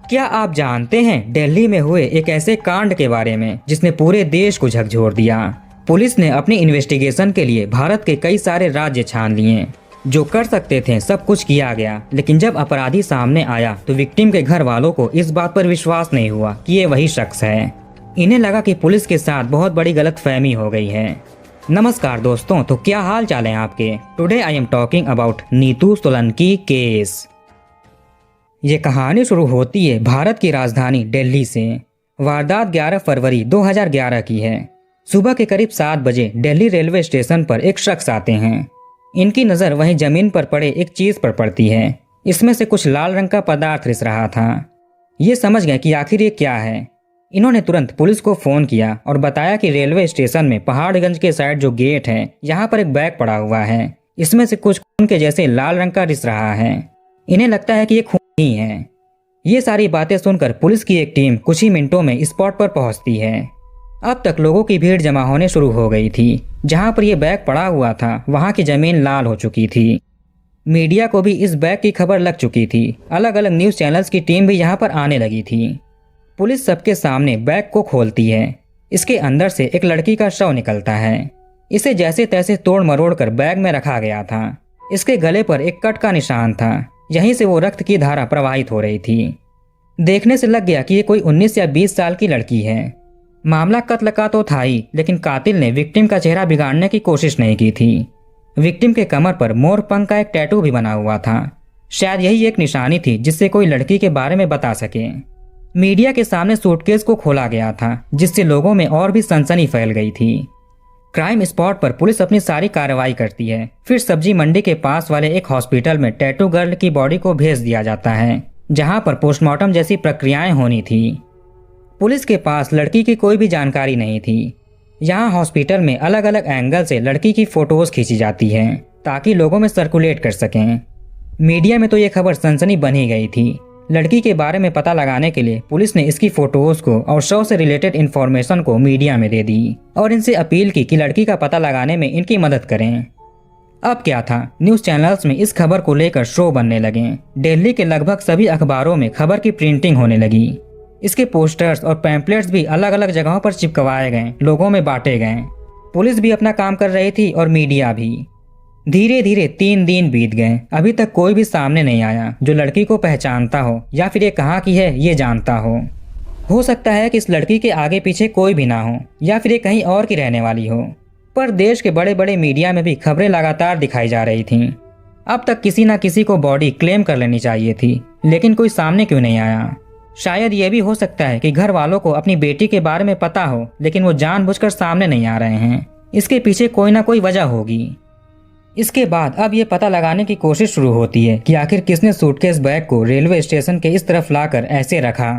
क्या आप जानते हैं दिल्ली में हुए एक ऐसे कांड के बारे में जिसने पूरे देश को झकझोर दिया। पुलिस ने अपनी इन्वेस्टिगेशन के लिए भारत के कई सारे राज्य छान लिए। जो कर सकते थे सब कुछ किया गया, लेकिन जब अपराधी सामने आया तो विक्टिम के घर वालों को इस बात पर विश्वास नहीं हुआ कि ये वही शख्स है। इन्हें लगा कि पुलिस के साथ बहुत बड़ी गलतफहमी हो गई है। नमस्कार दोस्तों, तो क्या हाल चाल है आपके। Today I am talking about Neetu Solanki case. ये कहानी शुरू होती है भारत की राजधानी दिल्ली से। वारदात 11 फरवरी 2011 की है। सुबह के करीब 7 बजे दिल्ली रेलवे स्टेशन पर एक शख्स आते हैं। इनकी नज़र वहीं जमीन पर पड़े एक चीज़ पर पड़ती है। इसमें से कुछ लाल रंग का पदार्थ रिस रहा था। ये समझ गए कि आखिर ये क्या है। इन्होंने तुरंत पुलिस को फ़ोन किया और बताया कि रेलवे स्टेशन में पहाड़गंज के साइड जो गेट है, यहाँ पर एक बैग पड़ा हुआ है। इसमें से कुछ खून के जैसे लाल रंग का रिस रहा है। इन्हें लगता है कि ये खून ही है। ये सारी बातें सुनकर पुलिस की एक टीम कुछ ही मिनटों में स्पॉट पर पहुंचती है। अब तक लोगों की भीड़ जमा होने शुरू हो गई थी। जहां पर यह बैग पड़ा हुआ था वहां की जमीन लाल हो चुकी थी। मीडिया को भी इस बैग की खबर लग चुकी थी। अलग अलग न्यूज़ चैनल्स की टीम भी यहां पर आने लगी थी। पुलिस सबके सामने बैग को खोलती है। इसके अंदर से एक लड़की का शव निकलता है। इसे जैसे तैसे तोड़ मरोड़ कर बैग में रखा गया था। इसके गले पर एक कट का निशान था। यहीं से वो रक्त की धारा प्रवाहित हो रही थी। देखने से लग गया कि ये कोई 19 या 20 साल की लड़की है। मामला कत्ल का तो था ही, लेकिन कातिल ने विक्टिम का चेहरा बिगाड़ने की कोशिश नहीं की थी। विक्टिम के कमर पर मोर पंख का एक टैटू भी बना हुआ था। शायद यही एक निशानी थी जिससे कोई लड़की के बारे में बता सके। मीडिया के सामने सूटकेस को खोला गया था, जिससे लोगों में और भी सनसनी फैल गई थी। क्राइम स्पॉट पर पुलिस अपनी सारी कार्रवाई करती है। फिर सब्जी मंडी के पास वाले एक हॉस्पिटल में टैटू गर्ल की बॉडी को भेज दिया जाता है, जहां पर पोस्टमार्टम जैसी प्रक्रियाएं होनी थी। पुलिस के पास लड़की की कोई भी जानकारी नहीं थी। यहाँ हॉस्पिटल में अलग अलग एंगल से लड़की की फोटोज खींची जाती हैं ताकि लोगों में सर्कुलेट कर सकें। मीडिया में तो ये खबर सनसनी बन ही गई थी। लड़की के बारे में पता लगाने के लिए पुलिस ने इसकी फोटोज को और शव से रिलेटेड इन्फॉर्मेशन को मीडिया में दे दी और इनसे अपील की कि लड़की का पता लगाने में इनकी मदद करें। अब क्या था, न्यूज़ चैनल्स में इस खबर को लेकर शो बनने लगे। दिल्ली के लगभग सभी अखबारों में खबर की प्रिंटिंग होने लगी। इसके पोस्टर्स और पैम्पलेट्स भी अलग अलग जगहों पर चिपकवाए गए, लोगों में बांटे गए। पुलिस भी अपना काम कर रही थी और मीडिया भी। धीरे धीरे 3 दिन बीत गए। अभी तक कोई भी सामने नहीं आया जो लड़की को पहचानता हो या फिर ये कहाँ की है ये जानता हो सकता है कि इस लड़की के आगे पीछे कोई भी ना हो या फिर ये कहीं और की रहने वाली हो। पर देश के बड़े बड़े मीडिया में भी खबरें लगातार दिखाई जा रही थीं। अब तक किसी ना किसी को बॉडी क्लेम कर लेनी चाहिए थी, लेकिन कोई सामने क्यों नहीं आया। शायद ये भी हो सकता है कि घर वालों को अपनी बेटी के बारे में पता हो, लेकिन वो जानबूझकर सामने नहीं आ रहे हैं। इसके पीछे कोई ना कोई वजह होगी। इसके बाद अब ये पता लगाने की कोशिश शुरू होती है कि आखिर किसने सूटकेस बैग को रेलवे स्टेशन के इस तरफ लाकर ऐसे रखा।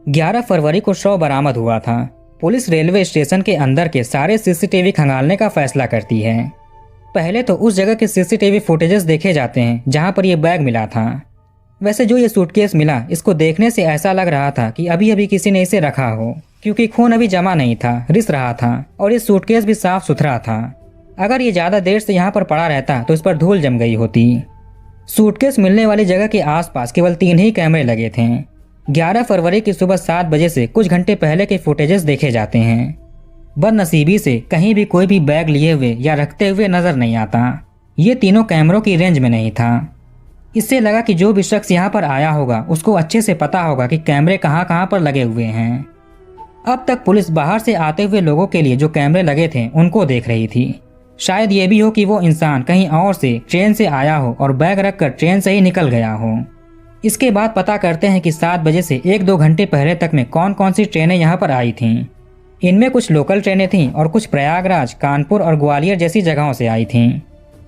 11 फरवरी को शव बरामद हुआ था। पुलिस रेलवे स्टेशन के अंदर के सारे सीसीटीवी खंगालने का फैसला करती है। पहले तो उस जगह के सीसीटीवी फुटेजेस देखे जाते हैं जहां पर यह बैग मिला था। वैसे जो ये सूटकेस मिला, इसको देखने से ऐसा लग रहा था कि अभी अभी किसी ने इसे रखा हो, क्योंकि खून अभी जमा नहीं था, रिस रहा था और ये सूटकेस भी साफ सुथरा था। अगर ये ज़्यादा देर से यहाँ पर पड़ा रहता तो इस पर धूल जम गई होती। सूटकेस मिलने वाली जगह के आसपास केवल 3 ही कैमरे लगे थे। 11 फरवरी की सुबह 7 बजे से कुछ घंटे पहले के फुटेजेस देखे जाते हैं। बदनसीबी से कहीं भी कोई भी बैग लिए हुए या रखते हुए नजर नहीं आता। ये तीनों कैमरों की रेंज में नहीं था। इससे लगा कि जो भी शख्स यहाँ पर आया होगा उसको अच्छे से पता होगा कि कैमरे कहाँ कहाँ पर लगे हुए हैं। अब तक पुलिस बाहर से आते हुए लोगों के लिए जो कैमरे लगे थे उनको देख रही थी। शायद ये भी हो कि वो इंसान कहीं और से ट्रेन से आया हो और बैग रखकर ट्रेन से ही निकल गया हो। इसके बाद पता करते हैं कि 7 बजे से 1-2 घंटे पहले तक में कौन कौन सी ट्रेनें यहाँ पर आई थीं। इनमें कुछ लोकल ट्रेनें थीं और कुछ प्रयागराज, कानपुर और ग्वालियर जैसी जगहों से आई थीं।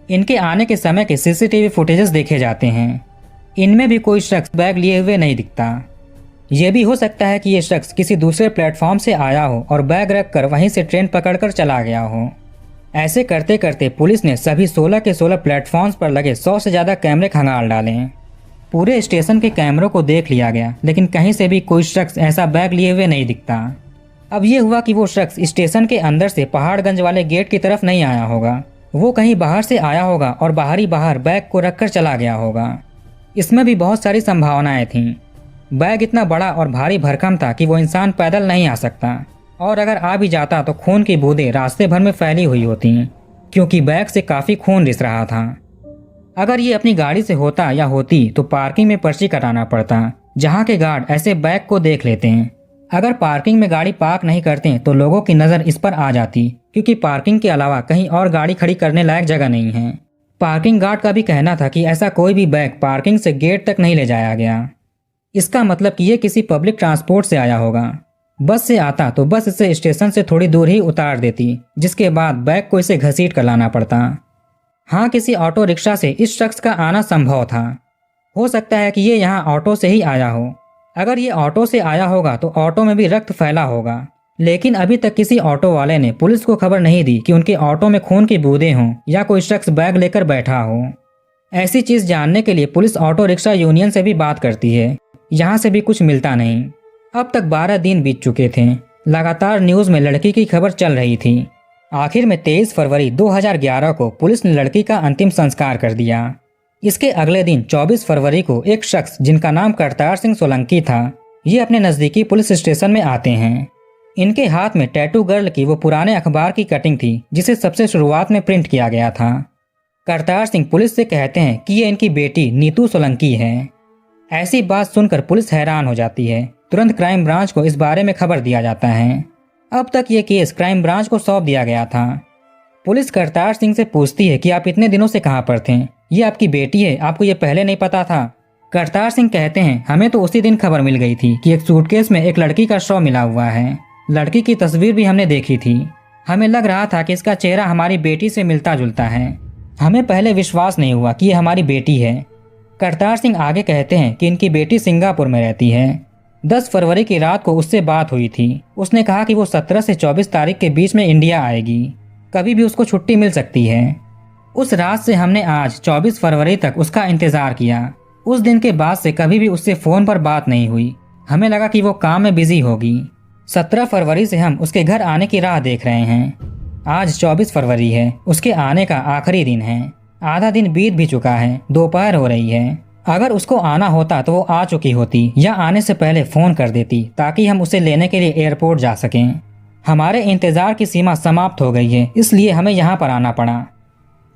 इनके आने के समय के सीसीटीवी फुटेजेस देखे जाते हैं। इनमें भी कोई शख्स बैग लिए हुए नहीं दिखता। यह भी हो सकता है कि ये शख्स किसी दूसरे प्लेटफॉर्म से आया हो और बैग रखकर वहीं से ट्रेन पकड़कर चला गया हो। ऐसे करते करते पुलिस ने सभी 16 के 16 प्लेटफॉर्म्स पर लगे 100 से ज़्यादा कैमरे खंगाल डाले। पूरे स्टेशन के कैमरों को देख लिया गया, लेकिन कहीं से भी कोई शख्स ऐसा बैग लिए हुए नहीं दिखता। अब ये हुआ कि वो शख्स स्टेशन के अंदर से पहाड़गंज वाले गेट की तरफ नहीं आया होगा। वो कहीं बाहर से आया होगा और बाहर बैग को रखकर चला गया होगा। इसमें भी बहुत सारी संभावनाएं थीं। बैग इतना बड़ा और भारी भरकम था कि वो इंसान पैदल नहीं आ सकता, और अगर आ भी जाता तो खून की बूंदें रास्ते भर में फैली हुई होती, क्योंकि बैग से काफ़ी खून रिस रहा था। अगर ये अपनी गाड़ी से होता या होती तो पार्किंग में पर्ची कटाना पड़ता, जहाँ के गार्ड ऐसे बैग को देख लेते हैं। अगर पार्किंग में गाड़ी पार्क नहीं करते तो लोगों की नज़र इस पर आ जाती, क्योंकि पार्किंग के अलावा कहीं और गाड़ी खड़ी करने लायक जगह नहीं है। पार्किंग गार्ड का भी कहना था कि ऐसा कोई भी बैग पार्किंग से गेट तक नहीं ले जाया गया। इसका मतलब कि ये किसी पब्लिक ट्रांसपोर्ट से आया होगा। बस से आता तो बस इसे स्टेशन से थोड़ी दूर ही उतार देती, जिसके बाद बैग को इसे घसीट कर लाना पड़ता। हाँ, किसी ऑटो रिक्शा से इस शख्स का आना संभव था। हो सकता है कि ये यहाँ ऑटो से ही आया हो। अगर ये ऑटो से आया होगा तो ऑटो में भी रक्त फैला होगा, लेकिन अभी तक किसी ऑटो वाले ने पुलिस को खबर नहीं दी कि उनके ऑटो में खून की बूंदें हों या कोई शख्स बैग लेकर बैठा हो। ऐसी चीज जानने के लिए पुलिस ऑटो रिक्शा यूनियन से भी बात करती है, यहाँ से भी कुछ मिलता नहीं। अब तक 12 दिन बीत चुके थे। लगातार न्यूज में लड़की की खबर चल रही थी। आखिर में 23 फरवरी 2011 को पुलिस ने लड़की का अंतिम संस्कार कर दिया। इसके अगले दिन 24 फरवरी को एक शख्स जिनका नाम करतार सिंह सोलंकी था, ये अपने नज़दीकी पुलिस स्टेशन में आते हैं। इनके हाथ में टैटू गर्ल की वो पुराने अखबार की कटिंग थी जिसे सबसे शुरुआत में प्रिंट किया गया था। करतार सिंह पुलिस से कहते हैं कि ये इनकी बेटी नीतू सोलंकी है। ऐसी बात सुनकर पुलिस हैरान हो जाती है। तुरंत क्राइम ब्रांच को इस बारे में खबर दिया जाता है। अब तक ये केस क्राइम ब्रांच को सौंप दिया गया था। पुलिस करतार सिंह से पूछती है कि आप इतने दिनों से कहाँ पर थे, ये आपकी बेटी है, आपको ये पहले नहीं पता था? करतार सिंह कहते हैं, हमें तो उसी दिन खबर मिल गई थी कि एक सूटकेस में एक लड़की का शव मिला हुआ है। लड़की की तस्वीर भी हमने देखी थी। हमें लग रहा था कि इसका चेहरा हमारी बेटी से मिलता जुलता है। हमें पहले विश्वास नहीं हुआ कि ये हमारी बेटी है। करतार सिंह आगे कहते हैं कि इनकी बेटी सिंगापुर में रहती है। 10 फरवरी की रात को उससे बात हुई थी। उसने कहा कि वो 17 से 24 तारीख के बीच में इंडिया आएगी, कभी भी उसको छुट्टी मिल सकती है। उस रात से हमने आज 24 फरवरी तक उसका इंतजार किया। उस दिन के बाद से कभी भी उससे फ़ोन पर बात नहीं हुई। हमें लगा कि वो काम में बिजी होगी। 17 फरवरी से हम उसके घर आने की राह देख रहे हैं। आज 24 फरवरी है, उसके आने का आखिरी दिन है। आधा दिन बीत भी चुका है, दोपहर हो रही है। अगर उसको आना होता तो वो आ चुकी होती या आने से पहले फ़ोन कर देती ताकि हम उसे लेने के लिए एयरपोर्ट जा सकें। हमारे इंतज़ार की सीमा समाप्त हो गई है, इसलिए हमें यहाँ पर आना पड़ा।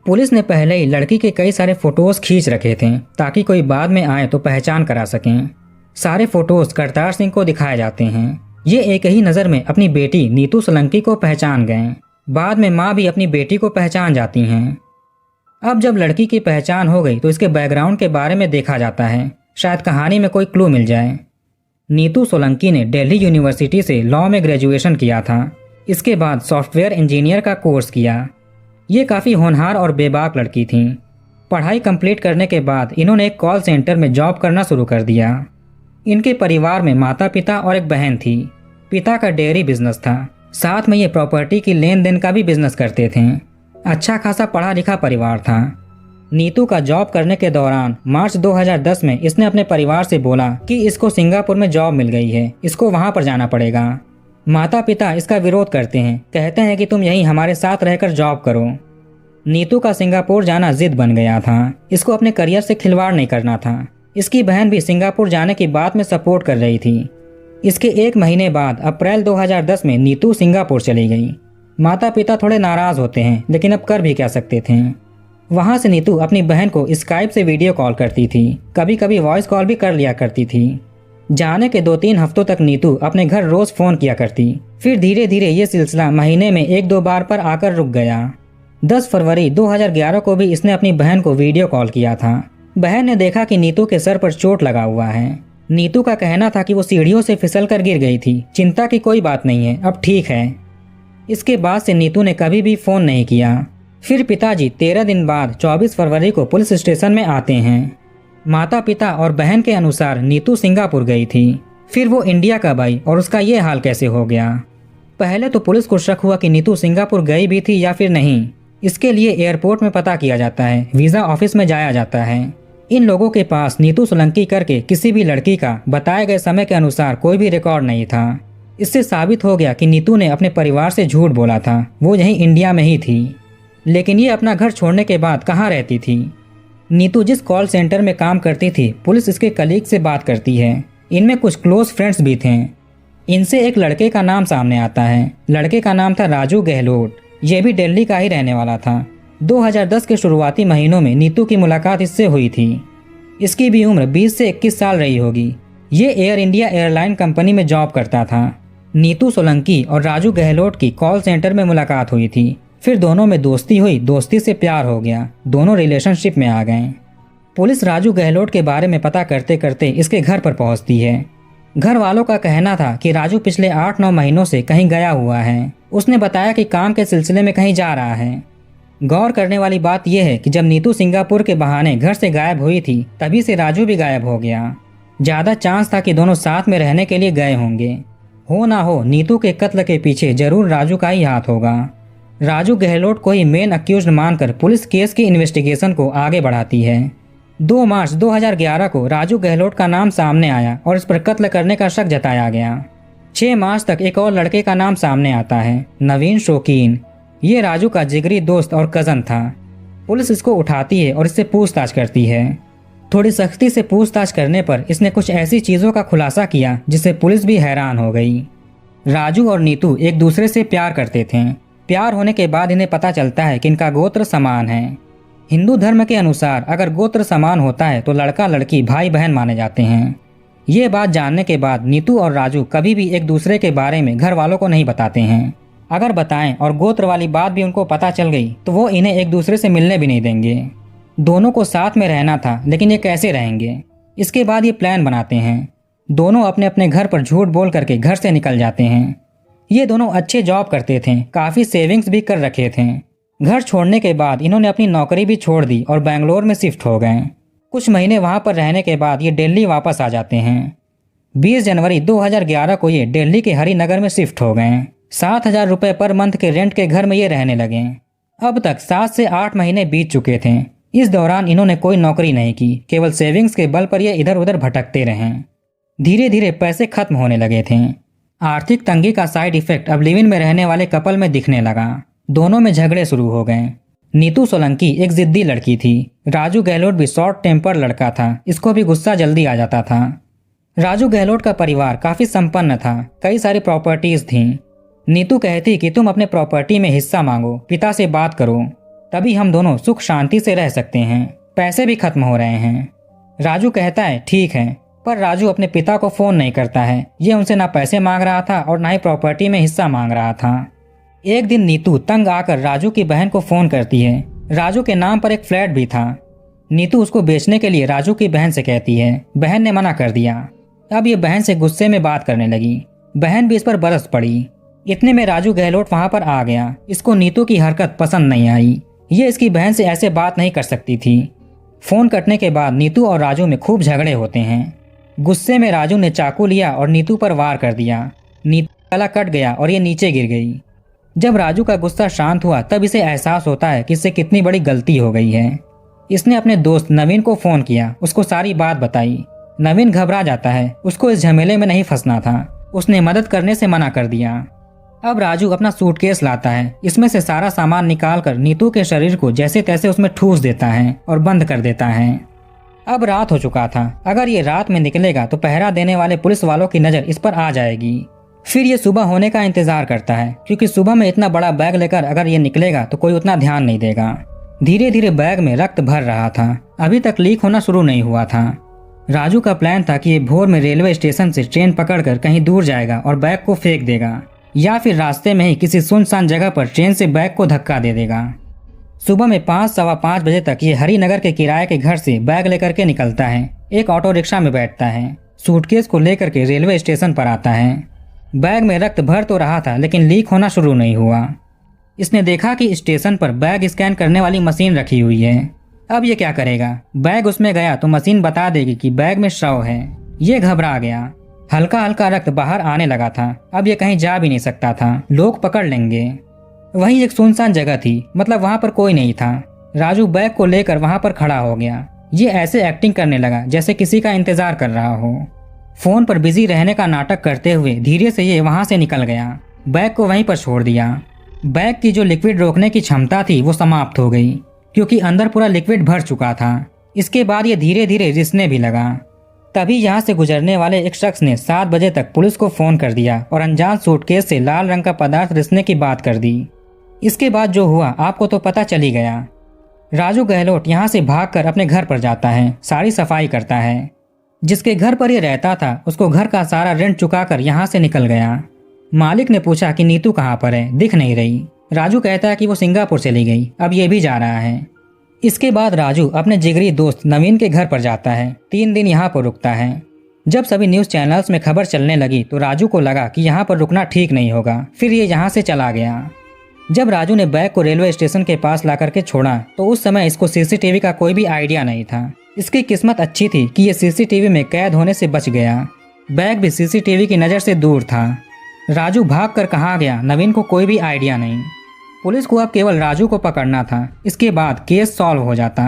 पुलिस ने पहले ही लड़की के कई सारे फ़ोटोज़ खींच रखे थे ताकि कोई बाद में आए तो पहचान करा सकें। सारे फ़ोटोज़ करतार सिंह को दिखाए जाते हैं। ये एक ही नज़र में अपनी बेटी नीतू सोलंकी को पहचान गए। बाद में माँ भी अपनी बेटी को पहचान जाती हैं। अब जब लड़की की पहचान हो गई तो इसके बैकग्राउंड के बारे में देखा जाता है, शायद कहानी में कोई क्लू मिल जाए। नीतू सोलंकी ने दिल्ली यूनिवर्सिटी से लॉ में ग्रेजुएशन किया था। इसके बाद सॉफ्टवेयर इंजीनियर का कोर्स किया। ये काफ़ी होनहार और बेबाक लड़की थी। पढ़ाई कंप्लीट करने के बाद इन्होंने एक कॉल सेंटर में जॉब करना शुरू कर दिया। इनके परिवार में माता पिता और एक बहन थी। पिता का डेयरी बिजनेस था, साथ में ये प्रॉपर्टी की लेन देन का भी बिजनेस करते थे। अच्छा खासा पढ़ा लिखा परिवार था। नीतू का जॉब करने के दौरान मार्च 2010 में इसने अपने परिवार से बोला कि इसको सिंगापुर में जॉब मिल गई है, इसको वहाँ पर जाना पड़ेगा। माता पिता इसका विरोध करते हैं, कहते हैं कि तुम यहीं हमारे साथ रहकर जॉब करो। नीतू का सिंगापुर जाना जिद बन गया था। इसको अपने करियर से खिलवाड़ नहीं करना था। इसकी बहन भी सिंगापुर जाने की बात में सपोर्ट कर रही थी। इसके 1 महीने बाद अप्रैल 2010 में नीतू सिंगापुर चली गई। माता पिता थोड़े नाराज़ होते हैं, लेकिन अब कर भी क्या सकते थे। वहाँ से नीतू अपनी बहन को स्काइप से वीडियो कॉल करती थी, कभी कभी वॉइस कॉल भी कर लिया करती थी। जाने के 2-3 हफ्तों तक नीतू अपने घर रोज़ फ़ोन किया करती। फिर धीरे धीरे ये सिलसिला महीने में 1-2 बार पर आकर रुक गया। 10 फरवरी 2011 को भी इसने अपनी बहन को वीडियो कॉल किया था। बहन ने देखा कि नीतू के सर पर चोट लगा हुआ है। नीतू का कहना था कि वो सीढ़ियों से फिसल कर गिर गई थी, चिंता की कोई बात नहीं है, अब ठीक है। इसके बाद से नीतू ने कभी भी फ़ोन नहीं किया। फिर पिताजी 13 दिन बाद 24 फरवरी को पुलिस स्टेशन में आते हैं। माता पिता और बहन के अनुसार नीतू सिंगापुर गई थी, फिर वो इंडिया कब आई और उसका ये हाल कैसे हो गया। पहले तो पुलिस को शक हुआ कि नीतू सिंगापुर गई भी थी या फिर नहीं। इसके लिए एयरपोर्ट में पता किया जाता है, वीज़ा ऑफिस में जाया जाता है। इन लोगों के पास नीतू सोलंकी करके किसी भी लड़की का बताए गए समय के अनुसार कोई भी रिकॉर्ड नहीं था। इससे साबित हो गया कि नीतू ने अपने परिवार से झूठ बोला था, वो यहीं इंडिया में ही थी। लेकिन ये अपना घर छोड़ने के बाद कहाँ रहती थी? नीतू जिस कॉल सेंटर में काम करती थी, पुलिस इसके कलीग से बात करती है। इनमें कुछ क्लोज फ्रेंड्स भी थे। इनसे एक लड़के का नाम सामने आता है। लड़के का नाम था राजू गहलोत। यह भी दिल्ली का ही रहने वाला था। 2010 के शुरुआती महीनों में नीतू की मुलाकात इससे हुई थी। इसकी भी उम्र 20 से 21 साल रही होगी। ये एयर इंडिया एयरलाइन कंपनी में जॉब करता था। नीतू सोलंकी और राजू गहलोत की कॉल सेंटर में मुलाकात हुई थी। फिर दोनों में दोस्ती हुई, दोस्ती से प्यार हो गया, दोनों रिलेशनशिप में आ गए। पुलिस राजू गहलोत के बारे में पता करते करते इसके घर पर पहुंचती है। घर वालों का कहना था कि राजू पिछले 8-9 महीनों से कहीं गया हुआ है। उसने बताया कि काम के सिलसिले में कहीं जा रहा है। गौर करने वाली बात यह है कि जब नीतू सिंगापुर के बहाने घर से गायब हुई थी, तभी से राजू भी गायब हो गया। ज्यादा चांस था कि दोनों साथ में रहने के लिए गए होंगे। हो ना हो, नीतू के कत्ल के पीछे जरूर राजू का ही हाथ होगा। राजू गहलोत को ही मेन अक्यूज्ड मानकर पुलिस केस की इन्वेस्टिगेशन को आगे बढ़ाती है। 2 मार्च 2011 को राजू गहलोत का नाम सामने आया और इस पर कत्ल करने का शक जताया गया। 6 मार्च तक एक और लड़के का नाम सामने आता है, नवीन शौकीन। ये राजू का जिगरी दोस्त और कजन था। पुलिस इसको उठाती है और इससे पूछताछ करती है। थोड़ी सख्ती से पूछताछ करने पर इसने कुछ ऐसी चीजों का खुलासा किया जिससे पुलिस भी हैरान हो गई। राजू और नीतू एक दूसरे से प्यार करते थे। प्यार होने के बाद इन्हें पता चलता है कि इनका गोत्र समान है। हिंदू धर्म के अनुसार अगर गोत्र समान होता है तो लड़का लड़की भाई बहन माने जाते हैं। ये बात जानने के बाद नीतू और राजू कभी भी एक दूसरे के बारे में घर वालों को नहीं बताते हैं। अगर बताएं और गोत्र वाली बात भी उनको पता चल गई तो वो इन्हें एक दूसरे से मिलने भी नहीं देंगे। दोनों को साथ में रहना था, लेकिन ये कैसे रहेंगे? इसके बाद ये प्लान बनाते हैं। दोनों अपने अपने घर पर झूठ बोल करके घर से निकल जाते हैं। ये दोनों अच्छे जॉब करते थे, काफ़ी सेविंग्स भी कर रखे थे। घर छोड़ने के बाद इन्होंने अपनी नौकरी भी छोड़ दी और बेंगलोर में शिफ्ट हो गए। कुछ महीने वहाँ पर रहने के बाद ये दिल्ली वापस आ जाते हैं। 20 जनवरी 2011 को ये दिल्ली के हरिनगर में शिफ्ट हो गए। 7,000 रुपये पर मंथ के रेंट के घर में ये रहने लगे। अब तक 7 से 8 महीने बीत चुके थे। इस दौरान इन्होंने कोई नौकरी नहीं की, केवल सेविंग्स के बल पर ये इधर उधर भटकते रहे। धीरे धीरे पैसे खत्म होने लगे थे। आर्थिक तंगी का साइड इफेक्ट अब लिव इन में रहने वाले कपल में दिखने लगा। दोनों में झगड़े शुरू हो गए। नीतू सोलंकी एक जिद्दी लड़की थी। राजू गहलोत भी शॉर्ट टेम्पर लड़का था, इसको भी गुस्सा जल्दी आ जाता था। राजू गहलोत का परिवार काफी संपन्न था, कई सारी प्रॉपर्टीज थीं। नीतू कहती कि तुम अपने प्रॉपर्टी में हिस्सा मांगो, पिता से बात करो, तभी हम दोनों सुख शांति से रह सकते हैं। पैसे भी खत्म हो रहे हैं। राजू कहता है ठीक है, पर राजू अपने पिता को फोन नहीं करता है। ये उनसे ना पैसे मांग रहा था और ना ही प्रॉपर्टी में हिस्सा मांग रहा था। एक दिन नीतू तंग आकर राजू की बहन को फोन करती है। राजू के नाम पर एक फ्लैट भी था। नीतू उसको बेचने के लिए राजू की बहन से कहती है। बहन ने मना कर दिया। अब ये बहन से गुस्से में बात करने लगी। बहन भी इस पर बरस पड़ी। इतने में राजू गहलोत वहां पर आ गया। इसको नीतू की हरकत पसंद नहीं आई। ये इसकी बहन से ऐसे बात नहीं कर सकती थी। फोन कटने के बाद नीतू और राजू में खूब झगड़े होते हैं। गुस्से में राजू ने चाकू लिया और नीतू पर वार कर दिया। नीतू का गला कट गया और ये नीचे गिर गई। जब राजू का गुस्सा शांत हुआ तब इसे एहसास होता है कि इससे कितनी बड़ी गलती हो गई है। इसने अपने दोस्त नवीन को फोन किया, उसको सारी बात बताई। नवीन घबरा जाता है, उसको इस झमेले में नहीं फंसना था। उसने मदद करने से मना कर दिया। अब राजू अपना सूटकेस लाता है। इसमें से सारा सामान निकालकर नीतू के शरीर को जैसे तैसे उसमें ठूस देता है और बंद कर देता है। अब रात हो चुका था। अगर ये रात में निकलेगा तो पहरा देने वाले पुलिस वालों की नज़र इस पर आ जाएगी। फिर ये सुबह होने का इंतजार करता है, क्योंकि सुबह में इतना बड़ा बैग लेकर अगर ये निकलेगा तो कोई उतना ध्यान नहीं देगा। धीरे धीरे बैग में रक्त भर रहा था। अभी तक लीक होना शुरू नहीं हुआ था। राजू का प्लान था कि ये भोर में रेलवे स्टेशन से ट्रेन पकड़कर कहीं दूर जाएगा और बैग को फेंक देगा, या फिर रास्ते में ही किसी सुनसान जगह पर ट्रेन से बैग को धक्का दे देगा। सुबह में 5 सवा 5 बजे तक ये हरिनगर के किराए के घर से बैग लेकर के निकलता है। एक ऑटो रिक्शा में बैठता है। सूटकेस को लेकर के रेलवे स्टेशन पर आता है। बैग में रक्त भर तो रहा था, लेकिन लीक होना शुरू नहीं हुआ। इसने देखा कि स्टेशन पर बैग स्कैन करने वाली मशीन रखी हुई है। अब ये क्या करेगा? बैग उसमें गया तो मशीन बता देगी कि बैग में शव है। ये घबरा गया। हल्का हल्का रक्त बाहर आने लगा था। अब ये कहीं जा भी नहीं सकता था, लोग पकड़ लेंगे। वहीं एक सुनसान जगह थी, मतलब वहां पर कोई नहीं था। राजू बैग को लेकर वहां पर खड़ा हो गया। ये ऐसे एक्टिंग करने लगा जैसे किसी का इंतजार कर रहा हो। फोन पर बिजी रहने का नाटक करते हुए धीरे से ये वहां से निकल गया। बैग को वहीं पर छोड़ दिया। बैग की जो लिक्विड रोकने की क्षमता थी वो समाप्त हो गई, क्योंकि अंदर पूरा लिक्विड भर चुका था। इसके बाद ये धीरे धीरे रिसने भी लगा। तभी यहाँ से गुजरने वाले एक शख्स ने 7 बजे तक पुलिस को फोन कर दिया और अनजान सूटकेस से लाल रंग का पदार्थ रिसने की बात कर दी। इसके बाद जो हुआ आपको तो पता चल ही गया। राजू गहलोत यहाँ से भागकर अपने घर पर जाता है, सारी सफाई करता है। जिसके घर पर ये रहता था उसको घर का सारा रेंट चुकाकर यहाँ से निकल गया। मालिक ने पूछा कि नीतू कहाँ पर है, दिख नहीं रही। राजू कहता है कि वो सिंगापुर चली गई, अब ये भी जा रहा है। इसके बाद राजू अपने जिगरी दोस्त नवीन के घर पर जाता है। 3 दिन यहाँ पर रुकता है। जब सभी न्यूज़ चैनल्स में खबर चलने लगी तो राजू को लगा कि यहाँ पर रुकना ठीक नहीं होगा, फिर ये यहाँ से चला गया। जब राजू ने बैग को रेलवे स्टेशन के पास ला करके छोड़ा तो उस समय इसको सीसीटीवी का कोई भी आइडिया नहीं था। इसकी किस्मत अच्छी थी कि ये सीसीटीवी में कैद होने से बच गया। बैग भी सीसीटीवी की नज़र से दूर था। राजू भागकर कहाँ गया नवीन को कोई भी आइडिया नहीं। पुलिस को अब केवल राजू को पकड़ना था, इसके बाद केस सॉल्व हो जाता।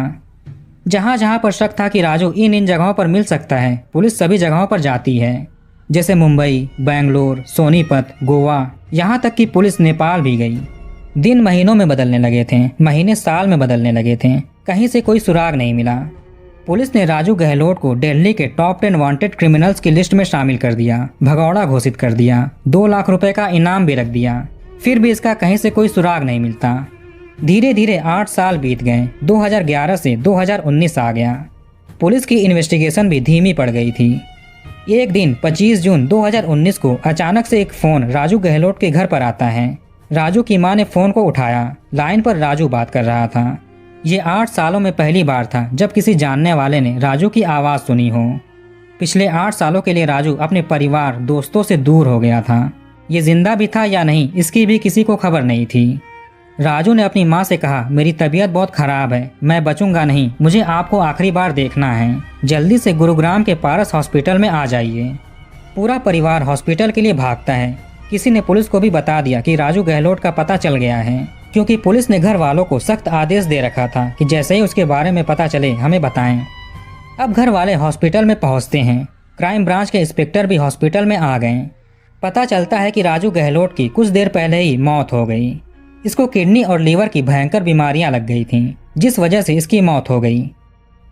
जहाँ जहाँ पर शक था कि राजू इन जगहों पर मिल सकता है, पुलिस सभी जगहों पर जाती है, जैसे मुंबई, बेंगलोर, सोनीपत, गोवा, यहाँ तक कि पुलिस नेपाल भी गई। दिन महीनों में बदलने लगे थे, महीने साल में बदलने लगे थे, कहीं से कोई सुराग नहीं मिला। पुलिस ने राजू गहलोत को दिल्ली के टॉप 10 वांटेड क्रिमिनल्स की लिस्ट में शामिल कर दिया, भगौड़ा घोषित कर दिया, 2 लाख रुपए का इनाम भी रख दिया। फिर भी इसका कहीं से कोई सुराग नहीं मिलता। धीरे धीरे 8 साल बीत गए। 2011 से 2019 आ गया। पुलिस की इन्वेस्टिगेशन भी धीमी पड़ गई थी। एक दिन 25 जून 2019 को अचानक से एक फ़ोन राजू गहलोत के घर पर आता है। राजू की मां ने फ़ोन को उठाया। लाइन पर राजू बात कर रहा था। ये 8 सालों में पहली बार था जब किसी जानने वाले ने राजू की आवाज़ सुनी हो। पिछले 8 सालों के लिए राजू अपने परिवार दोस्तों से दूर हो गया था। ये जिंदा भी था या नहीं इसकी भी किसी को खबर नहीं थी। राजू ने अपनी माँ से कहा, मेरी तबीयत बहुत ख़राब है, मैं बचूंगा नहीं, मुझे आपको आखिरी बार देखना है, जल्दी से गुरुग्राम के पारस हॉस्पिटल में आ जाइए। पूरा परिवार हॉस्पिटल के लिए भागता है। किसी ने पुलिस को भी बता दिया कि राजू गहलोत का पता चल गया है, क्योंकि पुलिस ने घर वालों को सख्त आदेश दे रखा था कि जैसे ही उसके बारे में पता चले हमें बताएं। अब घर वाले हॉस्पिटल में पहुंचते हैं। क्राइम ब्रांच के इंस्पेक्टर भी हॉस्पिटल में आ गए। पता चलता है कि राजू गहलोत की कुछ देर पहले ही मौत हो गई। इसको किडनी और लीवर की भयंकर बीमारियां लग गई थीं, जिस वजह से इसकी मौत हो गई।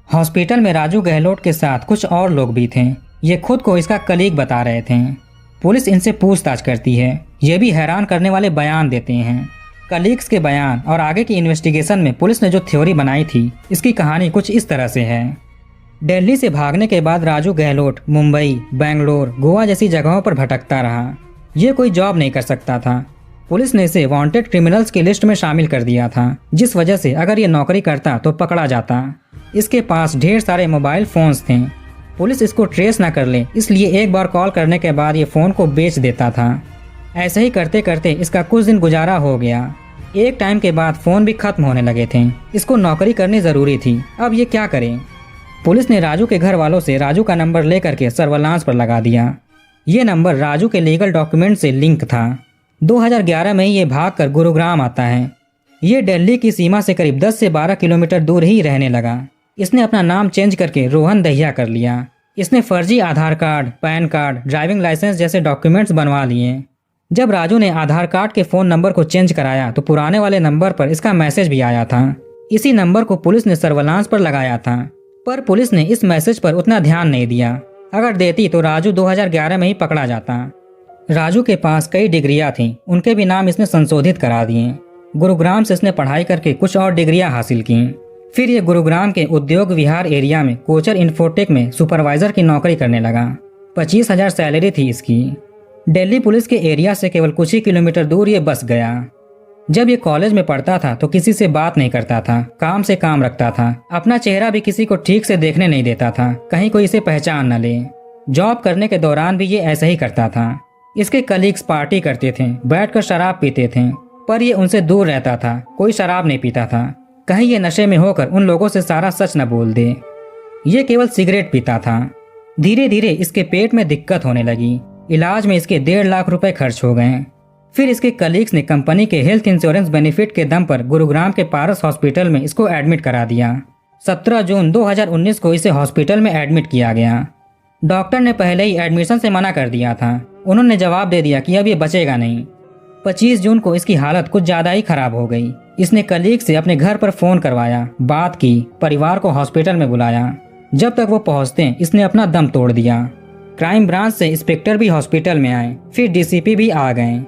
हॉस्पिटल में राजू गहलोत के साथ कुछ और लोग भी थे। ये खुद को इसका कलीग बता रहे थे। पुलिस इनसे पूछताछ करती है। ये भी हैरान करने वाले बयान देते हैं। कलीग्स के बयान और आगे की इन्वेस्टिगेशन में पुलिस ने जो थ्योरी बनाई थी, इसकी कहानी कुछ इस तरह से है। दिल्ली से भागने के बाद राजू गहलोत मुंबई, बेंगलोर, गोवा जैसी जगहों पर भटकता रहा। ये कोई जॉब नहीं कर सकता था। पुलिस ने इसे वांटेड क्रिमिनल्स की लिस्ट में शामिल कर दिया था, जिस वजह से अगर ये नौकरी करता तो पकड़ा जाता। इसके पास ढेर सारे मोबाइल फ़ोन्स थे। पुलिस इसको ट्रेस ना कर ले, इसलिए एक बार कॉल करने के बाद ये फ़ोन को बेच देता था। ऐसे ही करते करते इसका कुछ दिन गुजारा हो गया। एक टाइम के बाद फ़ोन भी खत्म होने लगे थे। इसको नौकरी करनी ज़रूरी थी। अब ये क्या करें? पुलिस ने राजू के घर वालों से राजू का नंबर लेकर के सर्विलांस पर लगा दिया। ये नंबर राजू के लीगल डॉक्यूमेंट से लिंक था। 2011 में ये भागकर गुरुग्राम आता है। ये दिल्ली की सीमा से करीब 10 से 12 किलोमीटर दूर ही रहने लगा। इसने अपना नाम चेंज करके रोहन दहिया कर लिया। इसने फर्जी Aadhaar card, PAN card, driving licence जैसे डॉक्यूमेंट्स बनवा लिए। जब राजू ने आधार कार्ड के फ़ोन नंबर को चेंज कराया तो पुराने वाले नंबर पर इसका मैसेज भी आया था। इसी नंबर को पुलिस ने सर्विलांस पर लगाया था, पर पुलिस ने इस मैसेज पर उतना ध्यान नहीं दिया। अगर देती तो राजू 2011 में ही पकड़ा जाता। राजू के पास कई डिग्रियां थीं, उनके भी नाम इसने संशोधित करा दिए। गुरुग्राम से इसने पढ़ाई करके कुछ और डिग्रियां हासिल की। फिर ये गुरुग्राम के उद्योग विहार एरिया में कोचर इन्फोटेक में सुपरवाइजर की नौकरी करने लगा। 25,000 सैलरी थी इसकी। दिल्ली पुलिस के एरिया से केवल कुछ ही किलोमीटर दूर ये बस गया। जब ये कॉलेज में पढ़ता था तो किसी से बात नहीं करता था, काम से काम रखता था। अपना चेहरा भी किसी को ठीक से देखने नहीं देता था, कहीं कोई इसे पहचान न ले। जॉब करने के दौरान भी ये ऐसा ही करता था। इसके कलीग्स पार्टी करते थे, बैठकर शराब पीते थे, पर ये उनसे दूर रहता था। कोई शराब नहीं पीता था, कहीं ये नशे में होकर उन लोगों से सारा सच न बोल दे। ये केवल सिगरेट पीता था। धीरे धीरे इसके पेट में दिक्कत होने लगी। इलाज में इसके 1.5 लाख रुपए खर्च हो गए। फिर इसके कलीग्स ने कंपनी के हेल्थ इंश्योरेंस बेनिफिट के दम पर गुरुग्राम के पारस हॉस्पिटल में इसको एडमिट करा दिया। 17 जून 2019 को इसे हॉस्पिटल में एडमिट किया गया। डॉक्टर ने पहले ही एडमिशन से मना कर दिया था। उन्होंने जवाब दे दिया कि अब ये बचेगा नहीं। 25 जून को इसकी हालत कुछ ज़्यादा ही खराब हो गई। इसने कलीग से अपने घर पर फ़ोन करवाया, बात की, परिवार को हॉस्पिटल में बुलाया। जब तक वो पहुंचते इसने अपना दम तोड़ दिया। क्राइम ब्रांच से इंस्पेक्टर भी हॉस्पिटल में आए, फिर डीसीपी भी आ गए।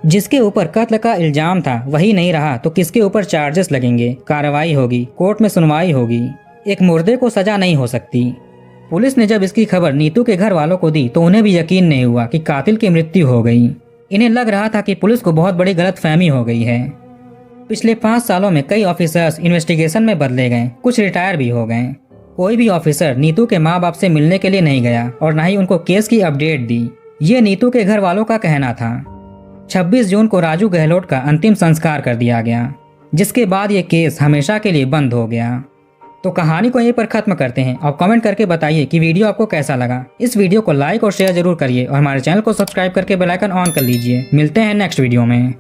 जिसके ऊपर कत्ल का इल्जाम था वही नहीं रहा तो किसके ऊपर चार्जेस लगेंगे, कार्रवाई होगी, कोर्ट में सुनवाई होगी। एक मुर्दे को सजा नहीं हो सकती। पुलिस ने जब इसकी खबर नीतू के घर वालों को दी तो उन्हें भी यकीन नहीं हुआ कि कातिल की मृत्यु हो गई। इन्हें लग रहा था कि पुलिस को बहुत बड़ी गलतफहमी हो गई है। पिछले 5 सालों में कई ऑफिसर्स इन्वेस्टिगेशन में बदले गए, कुछ रिटायर भी हो गए। कोई भी ऑफिसर नीतू के माँ बाप से मिलने के लिए नहीं गया और न ही उनको केस की अपडेट दी। ये नीतू के घर वालों का कहना था। 26 जून को राजू गहलोत का अंतिम संस्कार कर दिया गया, जिसके बाद ये केस हमेशा के लिए बंद हो गया। तो कहानी को यहीं पर खत्म करते हैं और कमेंट करके बताइए कि वीडियो आपको कैसा लगा। इस वीडियो को लाइक और शेयर जरूर करिए और हमारे चैनल को सब्सक्राइब करके बेल आइकन ऑन कर लीजिए। मिलते हैं नेक्स्ट वीडियो में।